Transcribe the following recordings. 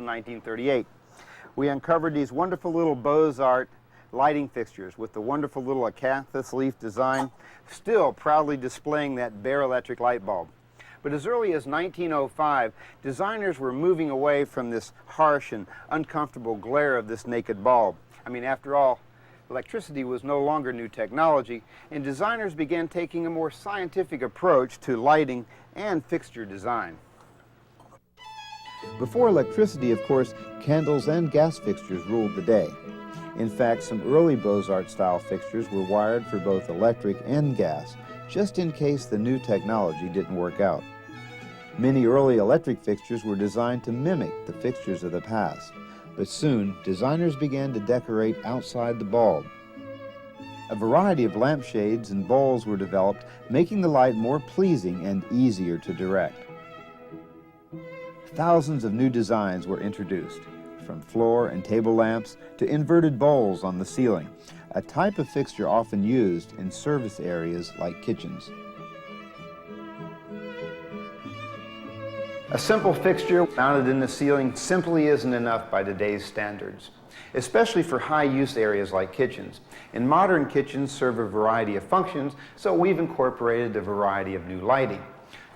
1938. We uncovered these wonderful little Beaux-Art lighting fixtures with the wonderful little acanthus leaf design, still proudly displaying that bare electric light bulb. But as early as 1905, designers were moving away from this harsh and uncomfortable glare of this naked bulb. I mean, after all, electricity was no longer new technology, and designers began taking a more scientific approach to lighting and fixture design. Before electricity, of course, candles and gas fixtures ruled the day. In fact, some early Beaux-Art style fixtures were wired for both electric and gas, just in case the new technology didn't work out. Many early electric fixtures were designed to mimic the fixtures of the past, but soon designers began to decorate outside the bulb. A variety of lampshades and bowls were developed, making the light more pleasing and easier to direct. Thousands of new designs were introduced, from floor and table lamps to inverted bowls on the ceiling, a type of fixture often used in service areas like kitchens. A simple fixture mounted in the ceiling simply isn't enough by today's standards, especially for high-use areas like kitchens. And modern kitchens serve a variety of functions, so we've incorporated a variety of new lighting.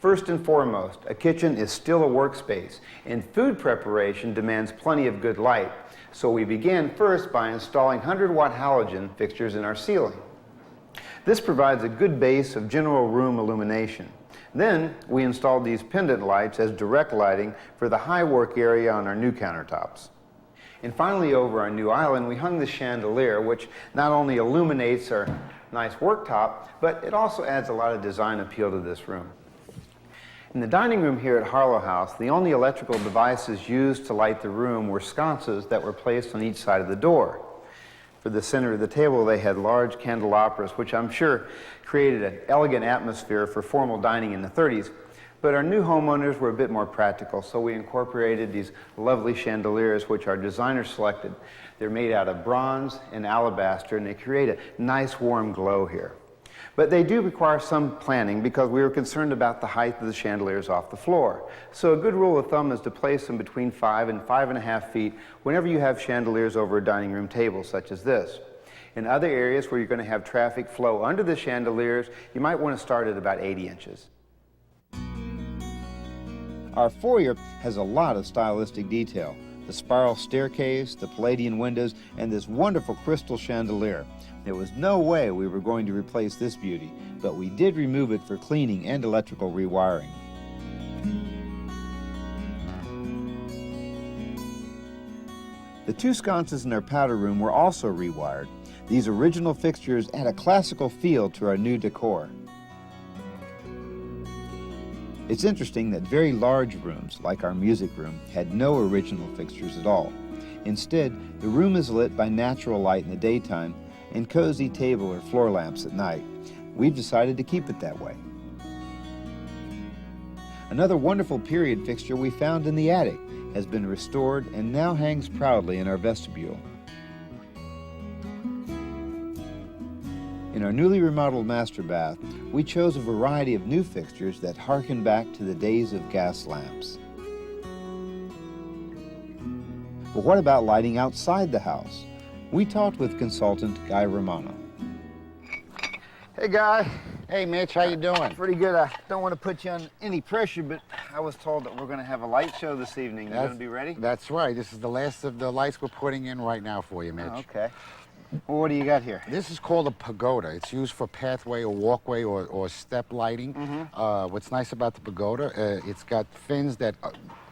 First and foremost, a kitchen is still a workspace, and food preparation demands plenty of good light. So we began first by installing 100-watt halogen fixtures in our ceiling. This provides a good base of general room illumination. Then we installed these pendant lights as direct lighting for the high work area on our new countertops. And finally, over our new island, we hung the chandelier, which not only illuminates our nice worktop, but it also adds a lot of design appeal to this room. In the dining room here at Harlow House, the only electrical devices used to light the room were sconces that were placed on each side of the door. For the center of the table, they had large candelabras, which I'm sure created an elegant atmosphere for formal dining in the 30s. But our new homeowners were a bit more practical, so we incorporated these lovely chandeliers, which our designers selected. They're made out of bronze and alabaster, and they create a nice warm glow here. But they do require some planning because we were concerned about the height of the chandeliers off the floor. So a good rule of thumb is to place them between 5 and 5.5 feet whenever you have chandeliers over a dining room table such as this. In other areas where you're going to have traffic flow under the chandeliers, you might want to start at about 80 inches. Our foyer has a lot of stylistic detail. The spiral staircase, the Palladian windows, and this wonderful crystal chandelier. There was no way we were going to replace this beauty, but we did remove it for cleaning and electrical rewiring. The two sconces in our powder room were also rewired. These original fixtures add a classical feel to our new decor. It's interesting that very large rooms, like our music room, had no original fixtures at all. Instead, the room is lit by natural light in the daytime and cozy table or floor lamps at night. We've decided to keep it that way. Another wonderful period fixture we found in the attic has been restored and now hangs proudly in our vestibule. In our newly remodeled master bath, we chose a variety of new fixtures that harken back to the days of gas lamps. But what about lighting outside the house? We talked with consultant Guy Romano. Hey, Guy. Hey, Mitch, how you doing? Pretty good. I don't want to put you on any pressure, but I was told that we're going to have a light show this evening. You going to be ready? That's right. This is the last of the lights we're putting in right now for you, Mitch. Oh, okay. Well, what do you got here? This is called a pagoda. It's used for pathway or walkway or step lighting. What's nice about the pagoda, it's got fins that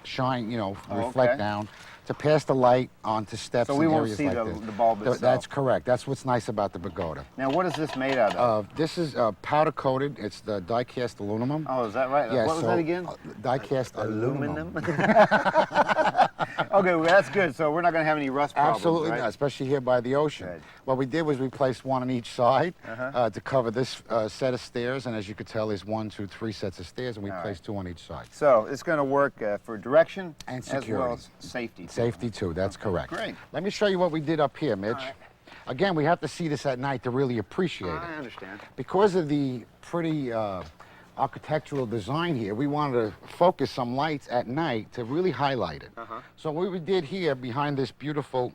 shine, you know, reflect down to pass the light onto steps and areas like this. So we won't see the bulb itself? That's correct. That's what's nice about the pagoda. Now, what is this made out of? This is powder coated. It's the die-cast aluminum. Oh, is that right? Yeah, what was that again? Die-cast aluminum. Okay, well, that's good. So we're not going to have any rust problems, Absolutely right? not, especially here by the ocean. Good. What we did was we placed one on each side to cover this set of stairs, and as you could tell, there's 1, 2, 3 sets of stairs, and we placed 2 on each side. So it's going to work for direction and security. as well as safety. Safety too, that's correct. Great. Let me show you what we did up here, Mitch. Right. Again, we have to see this at night to really appreciate it. I understand. Because of the pretty architectural design here, we wanted to focus some lights at night to really highlight it. So what we did here behind this beautiful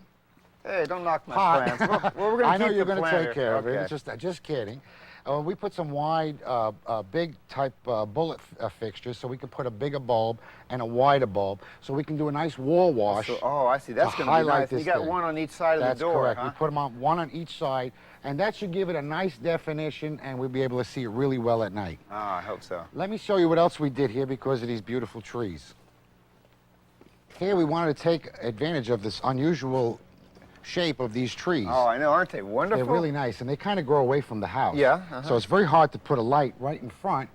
Hey, don't knock my pot. plans. We're going to I know keep you're the going to planter. take care of it. Okay. It's just kidding. We put some wide, big type bullet fixtures so we can put a bigger bulb and a wider bulb so we can do a nice wall wash. So, oh, I see. That's to going to be highlight nice. You this got thing. one on each side of That's the door, correct. huh? We put them on one on each side, and that should give it a nice definition, and we'll be able to see it really well at night. Oh, I hope so. Let me show you what else we did here because of these beautiful trees. Here we wanted to take advantage of this unusual shape of these trees. Oh, I know. Aren't they wonderful? They're really nice, and they kind of grow away from the house. Yeah, So it's very hard to put a light right in front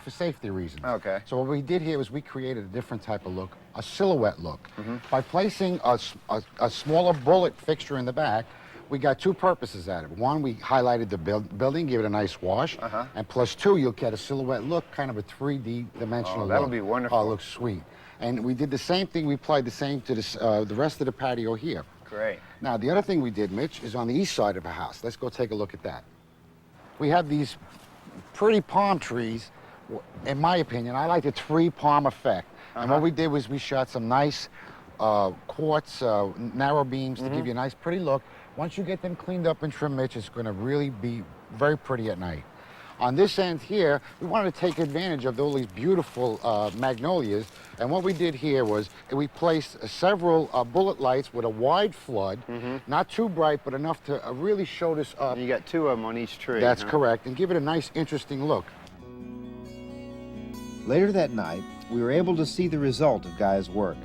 for safety reasons. Okay. So what we did here was we created a different type of look, a silhouette look. By placing a smaller bullet fixture in the back, we got two purposes out of it. One, we highlighted the building, give it a nice wash, and plus two, you'll get a silhouette look, kind of a 3D dimensional look. that'll be wonderful. Oh, it looks sweet. And we did the same thing, we applied the same to this, the rest of the patio here. Great. Now, the other thing we did, Mitch, is on the east side of the house. Let's go take a look at that. We have these pretty palm trees. In my opinion, I like the tree palm effect. And what we did was we shot some nice quartz narrow beams to give you a nice pretty look. Once you get them cleaned up and trimmed, Mitch, it's going to really be very pretty at night. On this end here, we wanted to take advantage of all these beautiful magnolias, and what we did here was we placed several bullet lights with a wide flood, not too bright, but enough to really show this up. You got two of them on each tree. That's huh? correct, and give it a nice, interesting look. Later that night, we were able to see the result of Guy's work.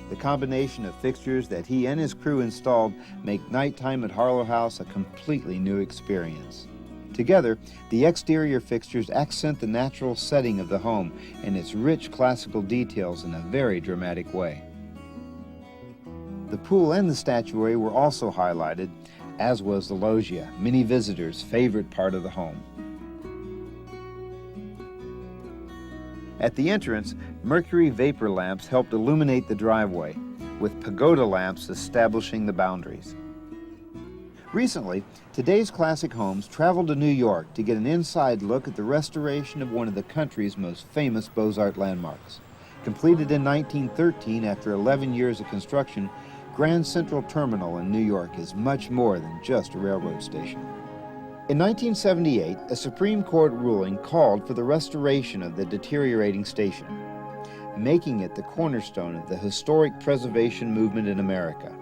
The combination of fixtures that he and his crew installed make nighttime at Harlow House a completely new experience. Together, the exterior fixtures accent the natural setting of the home and its rich classical details in a very dramatic way. The pool and the statuary were also highlighted, as was the loggia, many visitors' favorite part of the home. At the entrance, mercury vapor lamps helped illuminate the driveway, with pagoda lamps establishing the boundaries. Recently, Today's Classic Homes traveled to New York to get an inside look at the restoration of one of the country's most famous Beaux-Arts landmarks. Completed in 1913 after 11 years of construction, Grand Central Terminal in New York is much more than just a railroad station. In 1978, a Supreme Court ruling called for the restoration of the deteriorating station, making it the cornerstone of the historic preservation movement in America.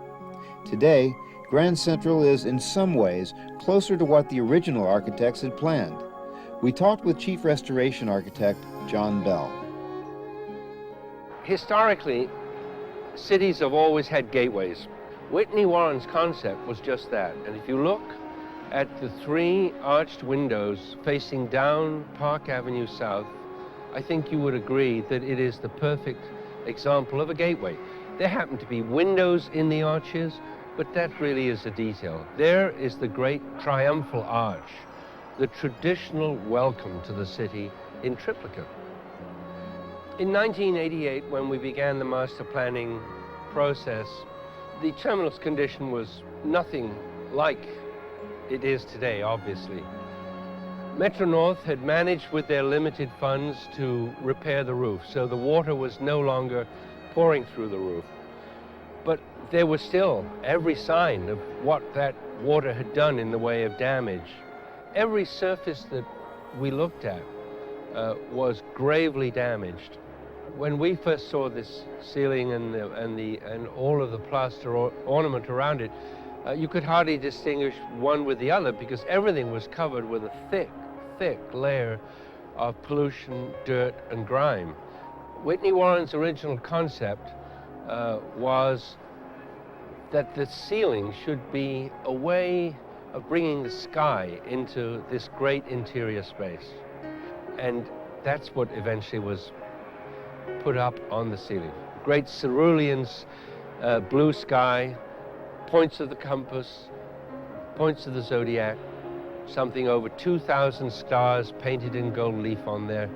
Today, Grand Central is, in some ways, closer to what the original architects had planned. We talked with Chief Restoration Architect John Bell. Historically, cities have always had gateways. Whitney Warren's concept was just that. And if you look at the three arched windows facing down Park Avenue South, I think you would agree that it is the perfect example of a gateway. There happen to be windows in the arches, but that really is a detail. There is the great triumphal arch, the traditional welcome to the city in triplicate. In 1988, when we began the master planning process, the terminal's condition was nothing like it is today, obviously. Metro-North had managed with their limited funds to repair the roof, so the water was no longer pouring through the roof. But there was still every sign of what that water had done in the way of damage. Every surface that we looked at was gravely damaged. When we first saw this ceiling and all of the plaster ornament around it, you could hardly distinguish one with the other because everything was covered with a thick, thick layer of pollution, dirt, and grime. Whitney Warren's original concept was that the ceiling should be a way of bringing the sky into this great interior space. And that's what eventually was put up on the ceiling. Great ceruleans, blue sky, points of the compass, points of the zodiac, something over 2,000 stars painted in gold leaf on there,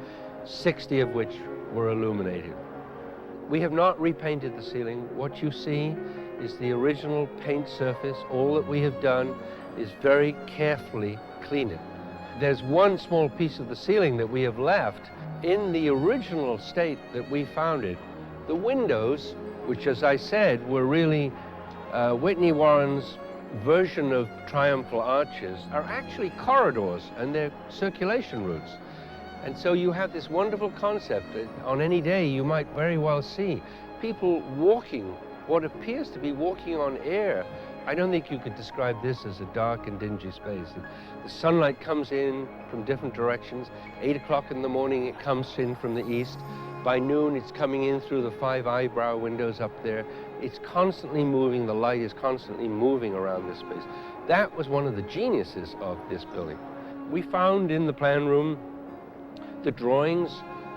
60 of which were illuminated. We have not repainted the ceiling. What you see is the original paint surface. All that we have done is very carefully clean it. There's one small piece of the ceiling that we have left in the original state that we found it, the windows, which as I said were really Whitney Warren's version of triumphal arches, are actually corridors and they're circulation routes. And so you have this wonderful concept that on any day you might very well see people walking, what appears to be walking on air. I don't think you could describe this as a dark and dingy space. The sunlight comes in from different directions. 8 o'clock in the morning it comes in from the east. By noon it's coming in through the 5 eyebrow windows up there. It's constantly moving, the light is constantly moving around this space. That was one of the geniuses of this building. We found in the plan room the drawings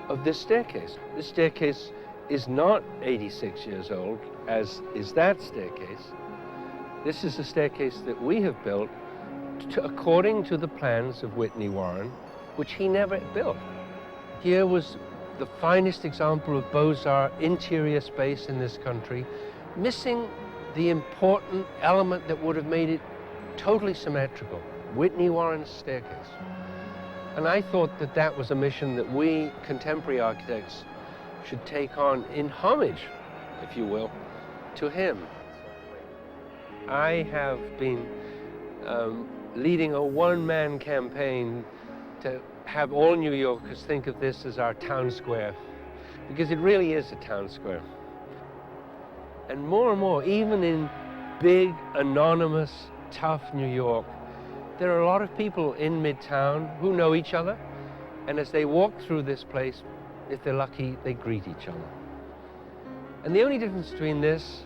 of this staircase. This staircase is not 86 years old, as is that staircase. This is a staircase that we have built according to the plans of Whitney Warren, which he never built. Here was the finest example of Beaux-Arts interior space in this country, missing the important element that would have made it totally symmetrical, Whitney Warren's staircase. And I thought that that was a mission that we contemporary architects should take on in homage, if you will, to him. I have been leading a one-man campaign to have all New Yorkers think of this as our town square, because it really is a town square. And more, even in big, anonymous, tough New York, there are a lot of people in Midtown who know each other, and as they walk through this place, if they're lucky, they greet each other. And the only difference between this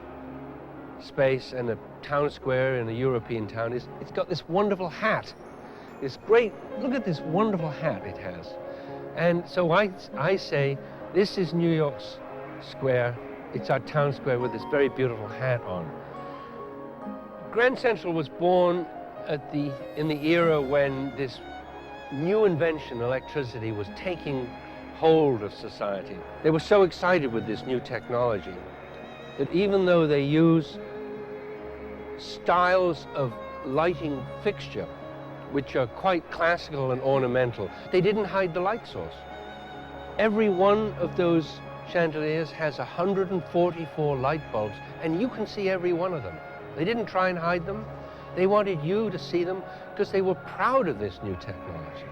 space and a town square in a European town is it's got this wonderful hat. This great, look at this wonderful hat it has. And so I say, this is New York's square. It's our town square with this very beautiful hat on. Grand Central was born in the era when this new invention, electricity, was taking hold of society. They were so excited with this new technology that even though they use styles of lighting fixture which are quite classical and ornamental, they didn't hide the light source. Every one of those chandeliers has 144 light bulbs, and you can see every one of them. They didn't try and hide them. They wanted you to see them because they were proud of this new technology.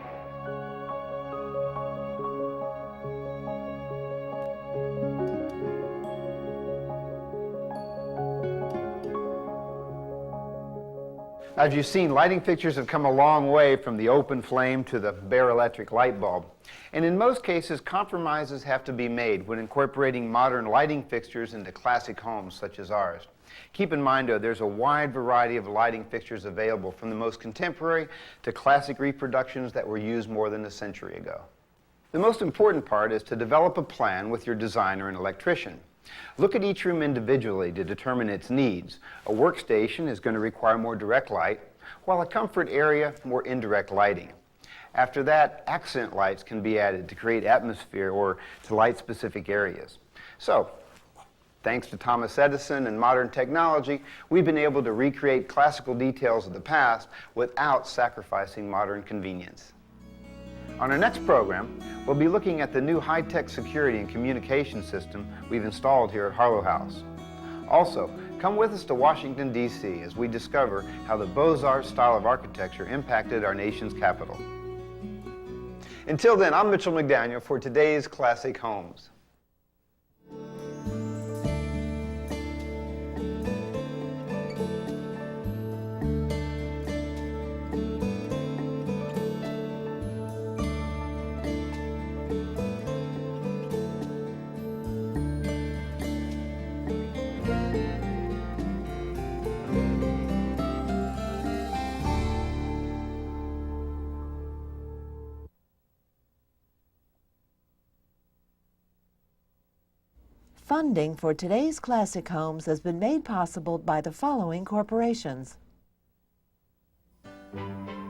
As you've seen, lighting fixtures have come a long way from the open flame to the bare electric light bulb. And in most cases, compromises have to be made when incorporating modern lighting fixtures into classic homes such as ours. Keep in mind, though, there's a wide variety of lighting fixtures available, from the most contemporary to classic reproductions that were used more than a century ago. The most important part is to develop a plan with your designer and electrician. Look at each room individually to determine its needs. A workstation is going to require more direct light, while a comfort area, more indirect lighting. After that, accent lights can be added to create atmosphere or to light specific areas. So, thanks to Thomas Edison and modern technology, we've been able to recreate classical details of the past without sacrificing modern convenience. On our next program, we'll be looking at the new high-tech security and communication system we've installed here at Harlow House. Also, come with us to Washington, D.C. as we discover how the Beaux-Arts style of architecture impacted our nation's capital. Until then, I'm Mitchell McDaniel for today's Classic Homes. Funding for today's Classic Homes has been made possible by the following corporations.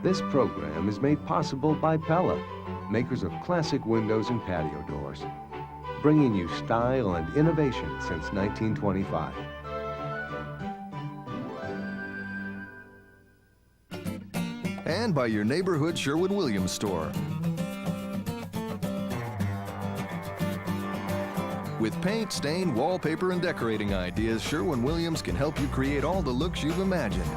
This program is made possible by Pella, makers of classic windows and patio doors, bringing you style and innovation since 1925. And by your neighborhood Sherwin-Williams store. With paint, stain, wallpaper, and decorating ideas, Sherwin-Williams can help you create all the looks you've imagined.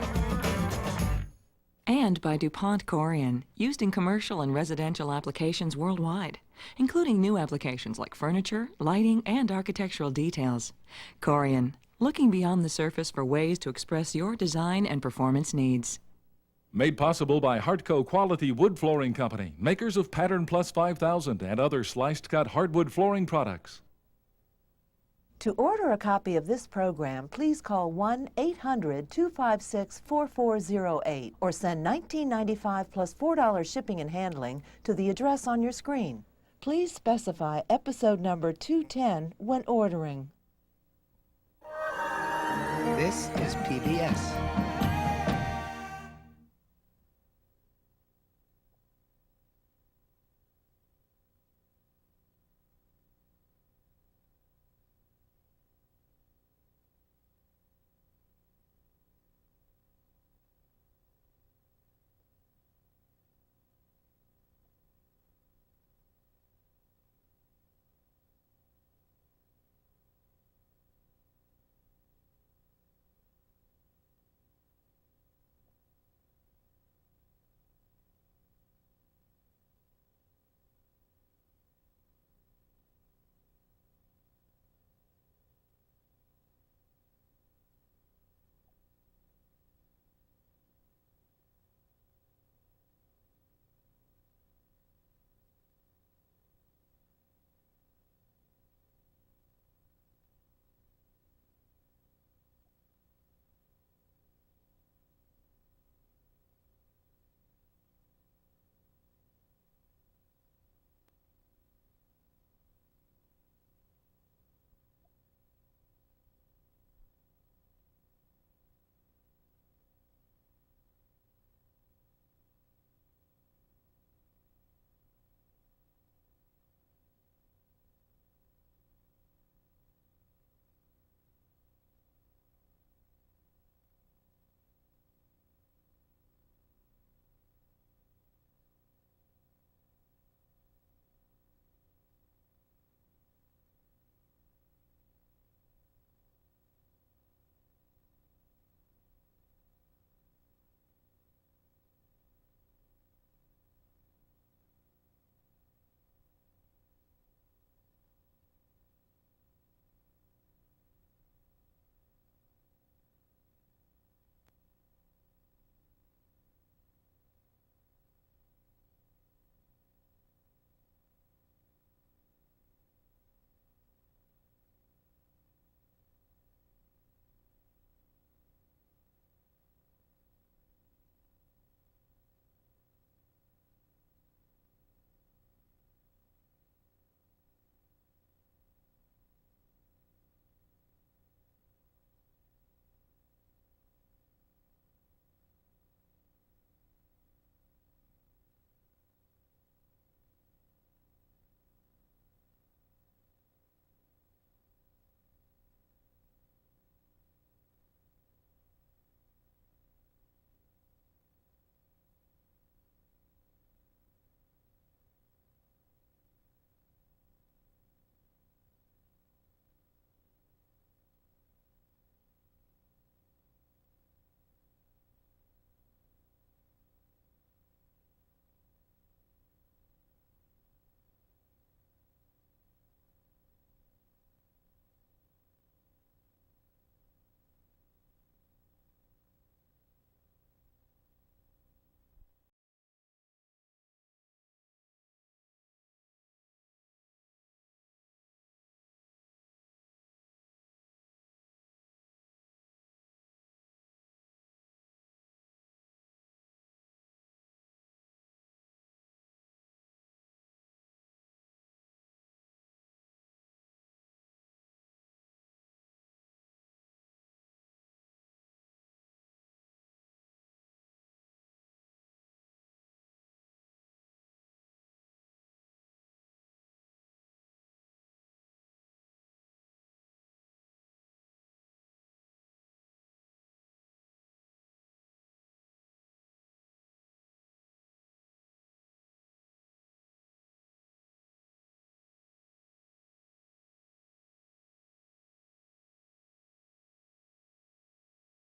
And by DuPont Corian, used in commercial and residential applications worldwide, including new applications like furniture, lighting, and architectural details. Corian, looking beyond the surface for ways to express your design and performance needs. Made possible by Hartco Quality Wood Flooring Company, makers of Pattern Plus 5000 and other sliced cut hardwood flooring products. To order a copy of this program, please call 1-800-256-4408 or send $19.95 plus $4 shipping and handling to the address on your screen. Please specify episode number 210 when ordering. This is PBS.